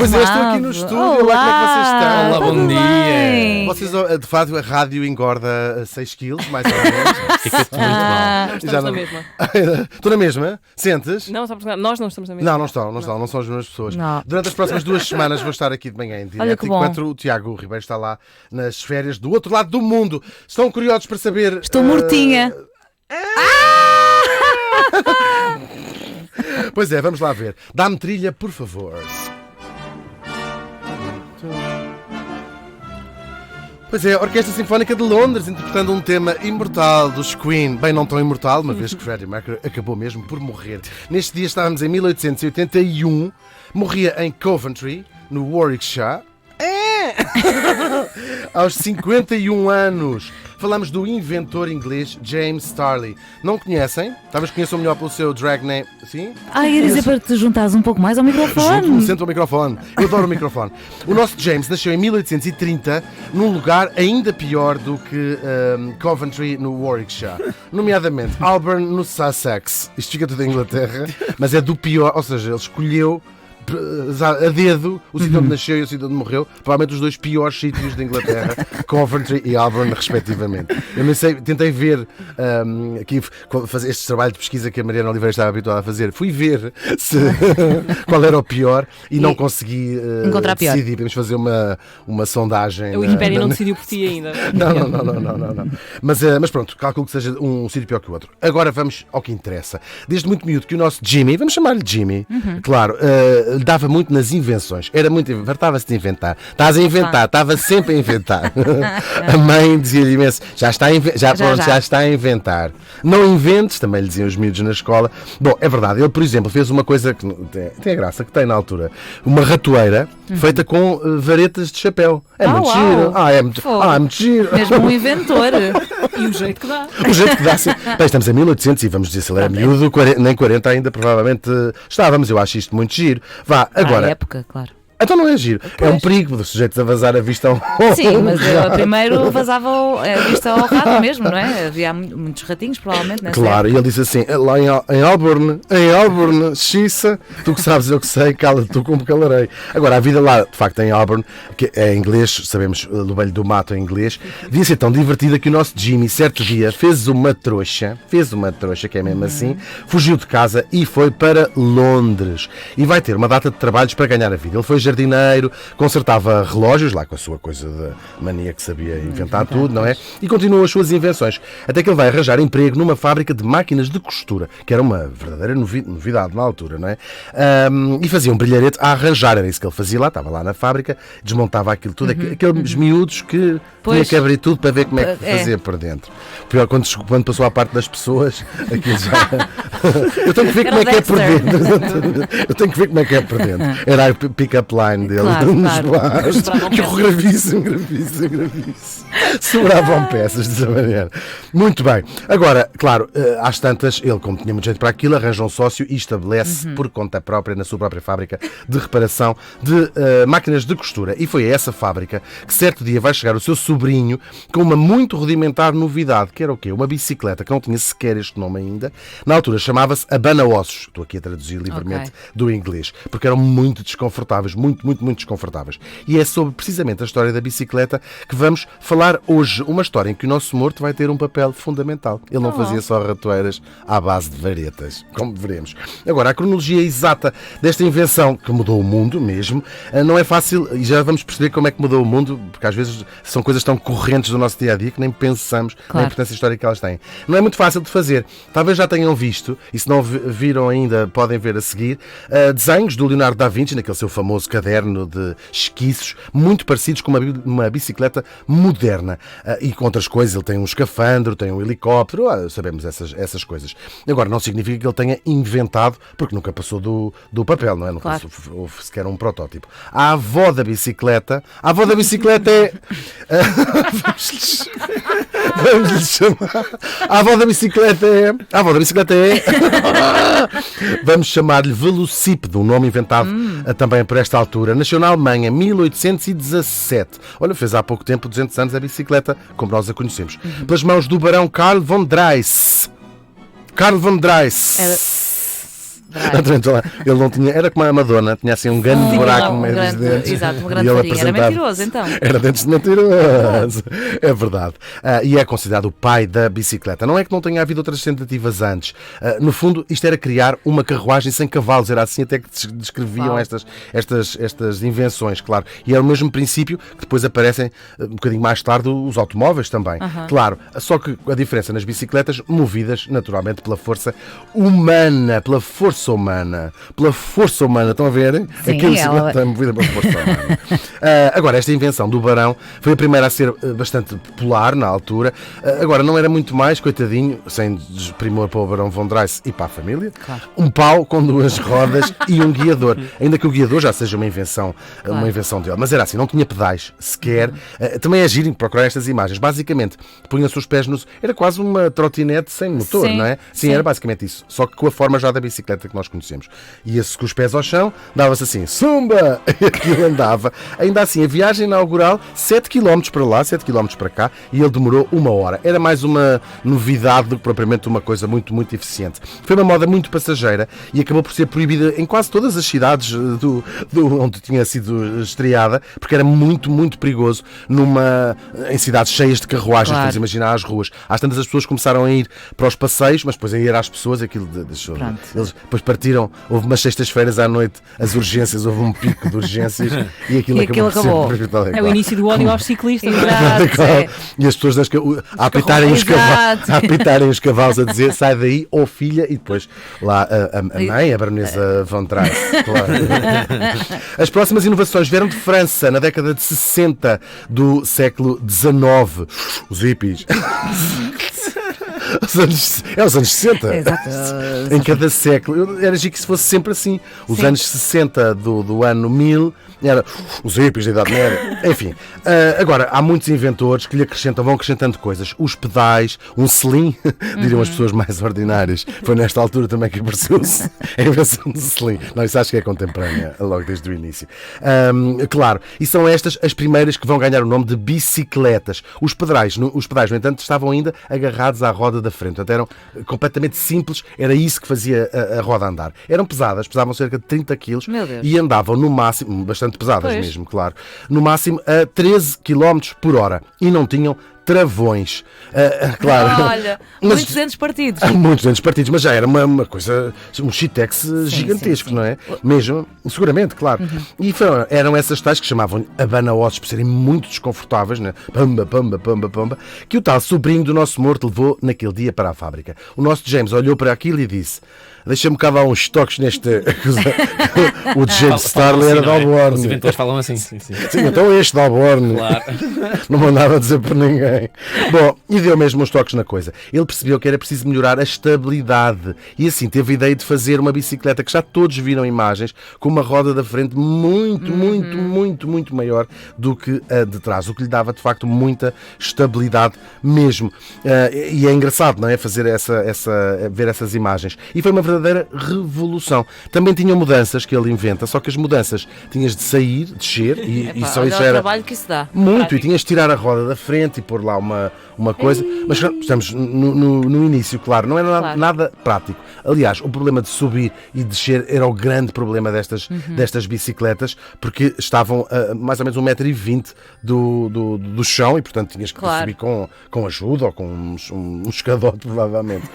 Pois é, estou aqui no estúdio. Olá, como é que vocês estão? Olá, bom dia. Vocês, de facto, a rádio engorda 6 quilos, mais ou menos. Fica tudo muito mal. Nós estamos na mesma. Estou na mesma? Sentes? Não, nós não estamos na mesma. Não não são as mesmas pessoas. Não. Durante as próximas 2 semanas vou estar aqui de manhã em Olha direto, que bom. enquanto o Tiago Ribeiro está lá nas férias do outro lado do mundo. Estão curiosos para saber... Estou mortinha. Pois é, vamos lá ver. Dá-me trilha, por favor. Pois é, a Orquestra Sinfónica de Londres interpretando um tema imortal dos Queen. Bem, não tão imortal, uma vez que Freddie Mercury acabou mesmo por morrer. Neste dia estávamos em 1881, morria em Coventry, no Warwickshire. Aos 51 anos. Falamos do inventor inglês James Starley. Não conhecem? Talvez conheçam melhor pelo seu drag name. Sim? Ia dizer para te juntares um pouco mais ao microfone. Junto-me sempre ao microfone. Eu adoro o microfone. O nosso James nasceu em 1830 num lugar ainda pior do que Coventry, no Warwickshire. Nomeadamente Alburn, no Sussex. Isto fica tudo em Inglaterra, mas é do pior. Ou seja, ele escolheu a dedo o sítio onde nasceu e o sítio onde morreu, provavelmente os 2 piores sítios da Inglaterra, Coventry e Alburn, respectivamente. Eu nem sei, tentei ver aqui fazer este trabalho de pesquisa que a Mariana Oliveira estava habituada a fazer. Fui ver qual era o pior e não consegui encontrar pior. decidir. Podemos fazer uma sondagem. A Wikipédia não decidiu por ti ainda. Não. Mas pronto, calculo que seja um sítio pior que o outro. Agora vamos ao que interessa. Desde muito miúdo que o nosso Jimmy, vamos chamar-lhe Jimmy, claro, dava muito nas invenções. Era muito. Fartava-se de inventar. Estás a inventar, estava sempre a inventar. A mãe dizia-lhe imenso: já está a inventar. Não inventes, também lhe diziam os miúdos na escola. Bom, é verdade, ele, por exemplo, fez uma coisa que tem a graça, que tem na altura: uma ratoeira feita com varetas de chapéu. É muito giro. É muito giro. Mesmo um inventor. E o jeito que dá. O jeito que dá. Bem, estamos em 1800 e vamos dizer, se ele era miúdo, nem 40 ainda provavelmente estávamos. Eu acho isto muito giro. Vá, agora. À época, claro. Então não é giro. É um perigo do sujeito a vazar a vista ao... Sim, mas primeiro vazava a vista ao rato mesmo, não é? Havia muitos ratinhos, provavelmente, nessa Claro, época. e ele disse assim, lá em Alburn, xiça, tu que sabes, eu que sei, cala-te, tu como calarei. Agora, a vida lá, de facto, em Alburn, que é em inglês, sabemos, do Velho do Mato em inglês, devia ser tão divertida que o nosso Jimmy, certo dia, fez uma trouxa, que é mesmo assim, fugiu de casa e foi para Londres. E vai ter uma data de trabalhos para ganhar a vida. Ele foi jardineiro, consertava relógios, lá com a sua coisa de mania que sabia inventar tudo, não é? E continuou as suas invenções, até que ele vai arranjar emprego numa fábrica de máquinas de costura, que era uma verdadeira novidade na altura, não é? E fazia um brilharete a arranjar, era isso que ele fazia lá, estava lá na fábrica, desmontava aquilo tudo, aqueles miúdos que tinha que abrir tudo para ver como é que fazia por dentro. Pior, quando passou à parte das pessoas, aquilo já... Eu tenho que ver como é que é por dentro. Era a pick-up line dele. Claro. Que gravíssimo. Sobravam peças dessa maneira. Muito bem. Agora, claro, às tantas, ele, como tinha muito jeito para aquilo, arranja um sócio e estabelece por conta própria, na sua própria fábrica de reparação de máquinas de costura. E foi a essa fábrica que certo dia vai chegar o seu sobrinho com uma muito rudimentar novidade, que era o quê? Uma bicicleta que não tinha sequer este nome ainda. Na altura chamava-se abana-ossos. Estou aqui a traduzir livremente do inglês, porque eram muito desconfortáveis, muito desconfortáveis. E é sobre precisamente a história da bicicleta que vamos falar hoje. Uma história em que o nosso morto vai ter um papel fundamental. Ele não fazia só ratoeiras à base de varetas, como veremos. Agora, a cronologia exata desta invenção, que mudou o mundo mesmo, não é fácil, e já vamos perceber como é que mudou o mundo, porque às vezes são coisas tão correntes do nosso dia-a-dia que nem pensamos na importância histórica que elas têm. Não é muito fácil de fazer. Talvez já tenham visto, e se não viram ainda, podem ver a seguir, desenhos do Leonardo da Vinci, naquele seu famoso caderno de esquiços, muito parecidos com uma bicicleta moderna. E com outras coisas, ele tem um escafandro, tem um helicóptero, sabemos essas coisas. Agora, não significa que ele tenha inventado, porque nunca passou do papel, não é? Nunca houve sequer um protótipo. A avó da bicicleta é... Vamos lhe chamar... A avó da bicicleta é... Vamos chamar-lhe Velocípedo, um nome inventado também por esta altura. Nasceu na Alemanha, 1817. Olha, fez há pouco tempo, 200 anos, a bicicleta, como nós a conhecemos. Pelas mãos do barão Karl von Drais. Ele não tinha, era como a Madonna, tinha assim um grande buraco no meio dos dentes. Exato, uma E grande ele farinha. Era apresentava- mentiroso, então. Era dentes de mentiroso. É verdade. E é considerado o pai da bicicleta. Não é que não tenha havido outras tentativas antes. No fundo, isto era criar uma carruagem sem cavalos. Era assim até que descreviam Uau. estas invenções, claro. E é o mesmo princípio que depois aparecem um bocadinho mais tarde os automóveis também. Claro, só que a diferença nas bicicletas movidas naturalmente pela força humana. Pela força humana. Pela força humana. Estão a ver? Sim, Aquela ela- bicicleta é movida pela força humana. Agora, esta invenção do Barão foi a primeira a ser bastante popular na altura. Agora, não era muito mais, coitadinho, sem desprimor para o Barão von Drais e para a família, um pau com duas rodas e um guiador. Ainda que o guiador já seja uma invenção dele. Mas era assim, não tinha pedais sequer. Também é giro procurar estas imagens. Basicamente, punha-se os pés nos... Era quase uma trotinete sem motor, Sim, não é? Sim, sim. era basicamente isso. Só que com a forma já da bicicleta que nós conhecemos. Ia-se com os pés ao chão, dava-se assim, zumba! E aquilo andava. Ainda assim, a viagem inaugural, 7 km para lá, 7 km para cá, e ele demorou 1 hora. Era mais uma novidade do que propriamente uma coisa muito, muito eficiente. Foi uma moda muito passageira e acabou por ser proibida em quase todas as cidades onde tinha sido estreada, porque era muito, muito perigoso em cidades cheias de carruagens, Claro. tens de imaginar as ruas. Às tantas as pessoas começaram a ir para os passeios, mas depois a ir às pessoas, aquilo deixou. Pronto. Eles depois partiram, houve umas sextas-feiras à noite, as urgências, houve um pico de urgências e aquilo E aquilo acabou por ser acabou. É o início do ódio aos ciclistas. Exato. Claro. É. E as pessoas a apitarem os Exato. cavalos, a apitarem os cavalos a dizer sai daí, ou filha, e depois lá a mãe, a baronesa von Drais, claro. As próximas inovações vieram de França na década de 60 do século XIX. Os hippies. Os anos 60. Exato. Em cada século. Era giro que isso fosse sempre assim. Os anos 60 do ano 1000 era os hippies da Idade Média. Enfim. Agora, há muitos inventores que lhe vão acrescentando coisas. Os pedais, um selim, diriam as pessoas mais ordinárias. Foi nesta altura também que apareceu a invenção do selim. Não, isso acho que é contemporânea, logo desde o início. Claro, e são estas as primeiras que vão ganhar o nome de bicicletas. Os pedais, no entanto, estavam ainda agarrados à roda da frente. Portanto, eram completamente simples. Era isso que fazia a roda andar. Eram pesadas, pesavam cerca de 30 quilos Meu Deus. e andavam no máximo, bastante pesadas Pois. mesmo, claro, no máximo a 13 km por hora e não tinham travões. Claro. Olha, Mas- muitos dentes partidos. Muitos dentes partidos, mas já era uma coisa, um shitex gigantesco, sim. não é? Mesmo, seguramente, claro. E eram essas tais que chamavam abana-ossos por serem muito desconfortáveis, né? Pamba, pamba, pamba, pamba, que o tal sobrinho do nosso morto levou naquele dia para a fábrica. O nosso James olhou para aquilo e disse: deixa-me cá dar uns toques neste. O de James Starley era de Os Alborne. inventores falam assim. Sim. Sim, então este de Alborne. Claro. Não mandava dizer por ninguém. Bom, e deu mesmo uns toques na coisa. Ele percebeu que era preciso melhorar a estabilidade e assim teve a ideia de fazer uma bicicleta que já todos viram imagens, com uma roda da frente muito, muito, muito, muito maior do que a de trás, o que lhe dava de facto muita estabilidade mesmo. E é engraçado, não é? Ver essas imagens. E foi uma verdadeira revolução. Também tinham mudanças que ele inventa, só que as mudanças tinhas de sair, descer, e Epá, só olha isso o era trabalho que isso dá. muito, e tinhas de tirar a roda da frente e pôr lá uma coisa. Mas estamos no início, claro, não era Claro. nada prático. Aliás, o problema de subir e descer era o grande problema destas bicicletas, porque estavam a mais ou menos 1,20 m do chão e, portanto, tinhas que Claro. subir com ajuda ou com um escadote, provavelmente.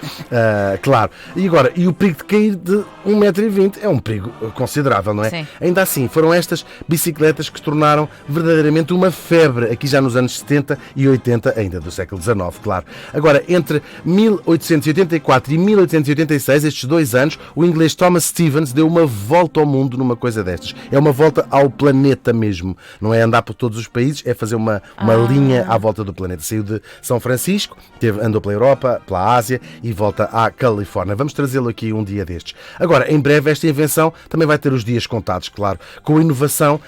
Claro. E agora, o perigo de cair de 1,20 m é um perigo considerável, não é? Sim. Ainda assim, foram estas bicicletas que se tornaram verdadeiramente uma febre, aqui já nos anos 70 e 80, ainda do século XIX, claro. Agora, entre 1884 e 1886, estes 2 anos, o inglês Thomas Stevens deu uma volta ao mundo numa coisa destas. É uma volta ao planeta mesmo. Não é andar por todos os países, é fazer uma linha à volta do planeta. Saiu de São Francisco, andou pela Europa, pela Ásia e volta à Califórnia. Vamos trazê-lo aqui um dia destes. Agora, em breve, esta invenção também vai ter os dias contados, claro, com a inovação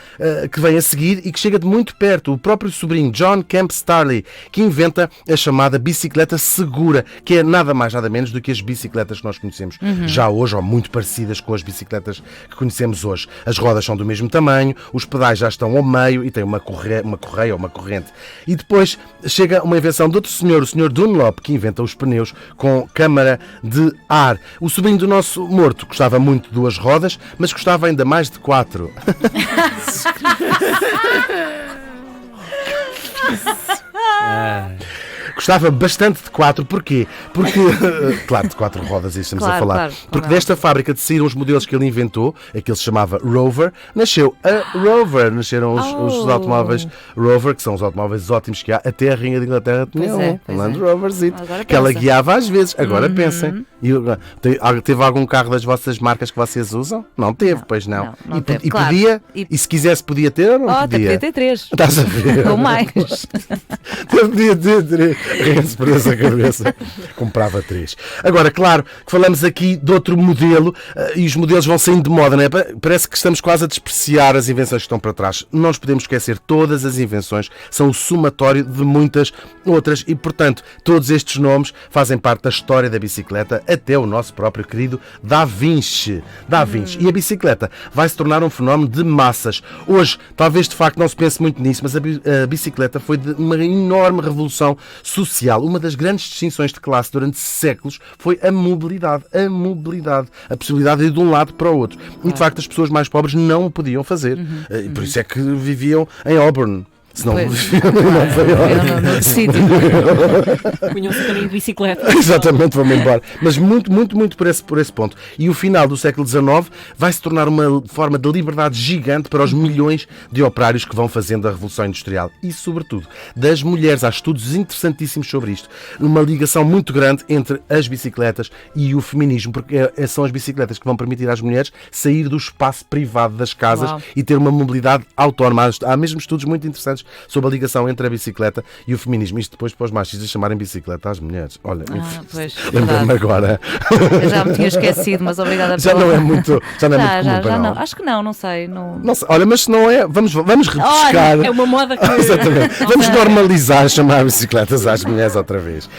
que vem a seguir e que chega de muito perto. O próprio sobrinho, John Kemp Starley, que inventa a chamada bicicleta segura, que é nada mais, nada menos do que as bicicletas que nós conhecemos já hoje, ou muito parecidas com as bicicletas que conhecemos hoje. As rodas são do mesmo tamanho, os pedais já estão ao meio e tem uma correia ou uma corrente. E depois chega uma invenção de outro senhor, o senhor Dunlop, que inventa os pneus com câmara de ar. O sobrinho tadinho do nosso morto gostava muito de 2 rodas, mas gostava ainda mais de 4. Gostava bastante de 4, porquê? Porque, claro, de 4 rodas, isso estamos a falar. Claro, Porque desta fábrica de saíram os modelos que ele inventou, aquele se chamava Rover, nasceu a Rover, nasceram os automóveis Rover, que são os automóveis ótimos que há, até a Rainha de Inglaterra tinha um Land Roverzito, que ela guiava às vezes. Agora pensem, teve algum carro das vossas marcas que vocês usam? Não teve, pois não. Não teve, E claro. podia? E se quisesse podia ter ou não Até podia? podia ter 3. Estás a ver? Ou mais. Podia ter 3. Rende-se por essa cabeça. Comprava 3. Agora, claro, que falamos aqui de outro modelo e os modelos vão saindo de moda, não é? Parece que estamos quase a despreciar as invenções que estão para trás. Não nos podemos esquecer, todas as invenções são o somatório de muitas outras e, portanto, todos estes nomes fazem parte da história da bicicleta, até o nosso próprio querido Da Vinci. E a bicicleta vai se tornar um fenómeno de massas. Hoje, talvez de facto não se pense muito nisso, mas a bicicleta foi de uma enorme revolução social. Uma das grandes distinções de classe durante séculos foi a mobilidade. A possibilidade de ir de um lado para o outro. E de facto as pessoas mais pobres não o podiam fazer. E por isso é que viviam em Auburn. Se não viviam No sítio. Punham-se um caminho de bicicleta. Exatamente, vamos embora. Mas muito por esse ponto. E o final do século XIX vai se tornar uma forma de liberdade gigante para os milhões de operários que vão fazendo a Revolução Industrial. E, sobretudo, das mulheres. Há estudos interessantíssimos sobre isto. Uma ligação muito grande entre as bicicletas e o feminismo, porque são as bicicletas que vão permitir às mulheres sair do espaço privado das casas e ter uma mobilidade autónoma. Há mesmo estudos muito interessantes sobre a ligação entre a bicicleta e o feminismo. Isto depois para os machistas chamarem bicicleta às mulheres. Olha, lembrei-me agora. Eu já me tinha esquecido, mas obrigada Já não é muito comum, já não. Acho que não sei. Não sei. Olha, mas se não é, vamos rebuscar. É uma moda que... Exatamente. Vamos normalizar chamar bicicletas às mulheres outra vez.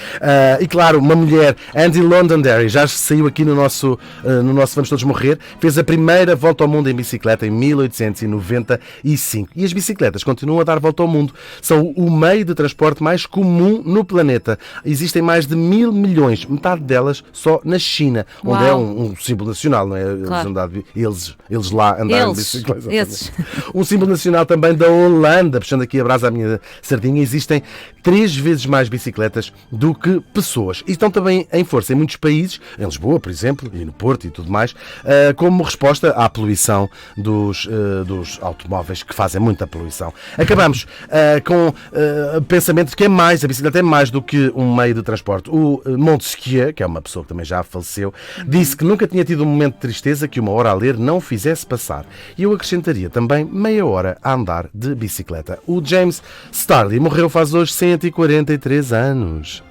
E claro, uma mulher, Andy Londonderry, já saiu aqui no nosso Vamos Todos Morrer, fez a primeira volta ao mundo em bicicleta em 1895. E as bicicletas continuam a dar volta ao mundo. São o meio de transporte mais comum no planeta. Existem mais de 1.000 milhões, metade delas só na China, onde é um símbolo nacional, não é? Eles lá andaram de bicicleta. Um símbolo nacional também da Holanda, puxando aqui a brasa à minha sardinha, existem 3 vezes mais bicicletas do que pessoas. E estão também em força em muitos países, em Lisboa, por exemplo, e no Porto e tudo mais, como resposta à poluição dos automóveis, que fazem muita poluição. Acabamos com o pensamento de que a bicicleta é mais do que um meio de transporte. O Montesquieu, que é uma pessoa que também já faleceu, disse que nunca tinha tido um momento de tristeza que uma hora a ler não fizesse passar. E eu acrescentaria também meia hora a andar de bicicleta. O James Starley morreu faz hoje 143 anos.